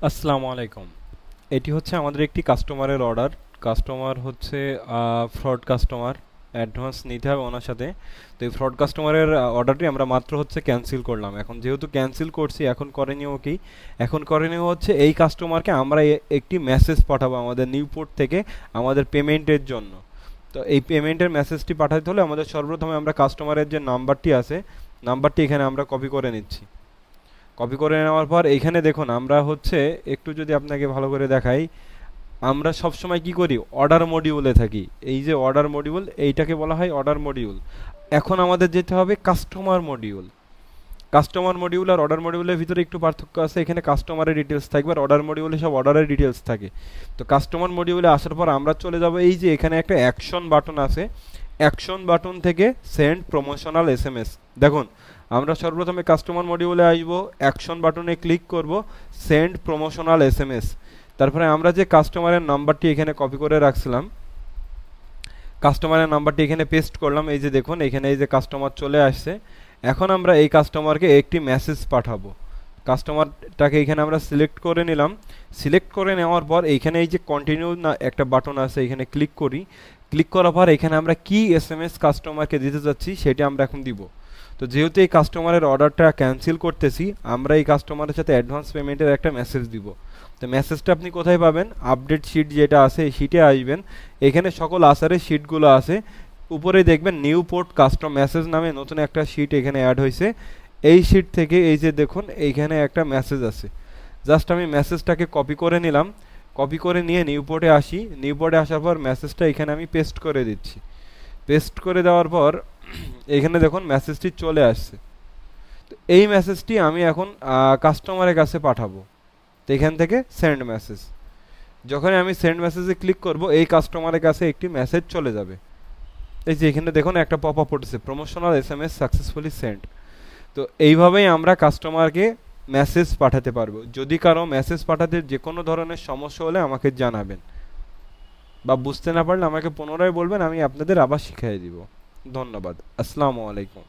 আসসালামু আলাইকুম। এটি হচ্ছে আমাদের একটি কাস্টমারের অর্ডার। কাস্টমার হচ্ছে ফ্রড কাস্টমার। অ্যাডভান্স নিতে হবে ওনার সাথে। তো এই ফ্রড কাস্টমারের অর্ডারটি আমরা মাত্র হচ্ছে ক্যান্সেল করলাম। এখন যেহেতু ক্যান্সেল করছি, এখন করণীয় কি? এখন করণীয় হচ্ছে এই কাস্টমারকে আমরা একটি মেসেজ পাঠাবো আমাদের নিউপোর্ট থেকে আমাদের পেমেন্টের জন্য। তো এই পেমেন্টের মেসেজটি পাঠাতে হলে আমাদের সর্বপ্রথমে আমরা কাস্টমারের যে নাম্বারটি আছে, নাম্বারটি এখানে আমরা কপি করে নিচ্ছি। কপি করে নেওয়ার পর এইখানে দেখুন আমরা হচ্ছে, একটু যদি আপনাকে ভালো করে দেখাই, আমরা সব সময় কি করি, অর্ডার মডিউলে থাকি। এই যে অর্ডার মডিউল, এইটাকে বলা হয় অর্ডার মডিউল। এখন আমাদের যেতে হবে কাস্টমার মডিউল। কাস্টমার মডিউল আর অর্ডার মডিউলের ভিতরে একটু পার্থক্য আছে। এখানে কাস্টমারের ডিটেলস থাকবে আর অর্ডার মডিউলে সব অর্ডারের ডিটেলস থাকে। তো কাস্টমার মডিউলে আসার পর আমরা চলে যাব, এই যে এখানে একটা অ্যাকশন বাটন আছে, অ্যাকশন বাটন থেকে সেন্ড প্রমোশনাল এসএমএস। দেখুন, আমরা সর্বপ্রথমে কাস্টমার মডিউলে আসব, অ্যাকশন বাটনে ক্লিক করব, সেন্ড প্রমোশনাল এসএমএস। তারপরে আমরা যে কাস্টমারের নাম্বারটি এখানে কপি করে রাখছিলাম, কাস্টমারের নাম্বারটি এখানে পেস্ট করলাম। এই যে দেখুন এখানে এই যে কাস্টমার চলে আসছে। এখন আমরা এই কাস্টমারকে একটি মেসেজ পাঠাবো। কাস্টমারটাকে এখানে আমরা সিলেক্ট করে নিলাম। সিলেক্ট করে নেওয়ার পর এইখানে এই যে কন্টিনিউ না একটা বাটন আছে, এখানে ক্লিক করি। ক্লিক করার পর এখানে আমরা কি এসএমএস কাস্টমারকে দিতে যাচ্ছি সেটা আমরা এখন দিব। তো যেহেতু এই কাস্টমারের অর্ডারটা ক্যান্সেল করতেছি, আমরা এই কাস্টমারের সাথে অ্যাডভান্স পেমেন্টের একটা মেসেজ দিব। তো মেসেজটা আপনি কোথায় পাবেন? আপডেট শিট যেটা আছে এই শিটে আসবেন। এখানে সকল আসারের শিটগুলো আছে। উপরে দেখবেন নিউ পোর্ট কাস্টম মেসেজ নামে নতুন একটা শিট এখানে অ্যাড হয়েছে। এই শিট থেকে এই যে দেখুন এইখানে একটা মেসেজ আছে। জাস্ট আমি মেসেজটাকে কপি করে নিলাম। কপি করে নিয়ে নিউ পোর্টে আসি। নিউ পোর্টে আসার পর মেসেজটা এখানে আমি পেস্ট করে দিচ্ছি। পেস্ট করে দেওয়ার পর এখানে দেখুন মেসেজটি চলে আসছে। তো এই মেসেজটি আমি এখন কাস্টমারের কাছে পাঠাবো। তো এখান থেকে সেন্ড মেসেজ। যখনই আমি সেন্ড মেসেজে ক্লিক করব, এই কাস্টমারের কাছে একটি মেসেজ চলে যাবে। এই যে এখানে দেখুন একটা পপ আপ উঠেছে, প্রমোশনাল এসএমএস সাকসেসফুলি সেন্ড। তো এইভাবেই আমরা কাস্টমারকে মেসেজ পাঠাতে পারবো। যদি কারো মেসেজ পাঠাতে যে কোনো ধরনের সমস্যা হলে আমাকে জানাবেন, বা বুঝতে না পারলে আমাকে পুনরায় বলবেন, আমি আপনাদের আবার শিখিয়ে দিব। ধন্যবাদ। আসসালামু আলাইকুম।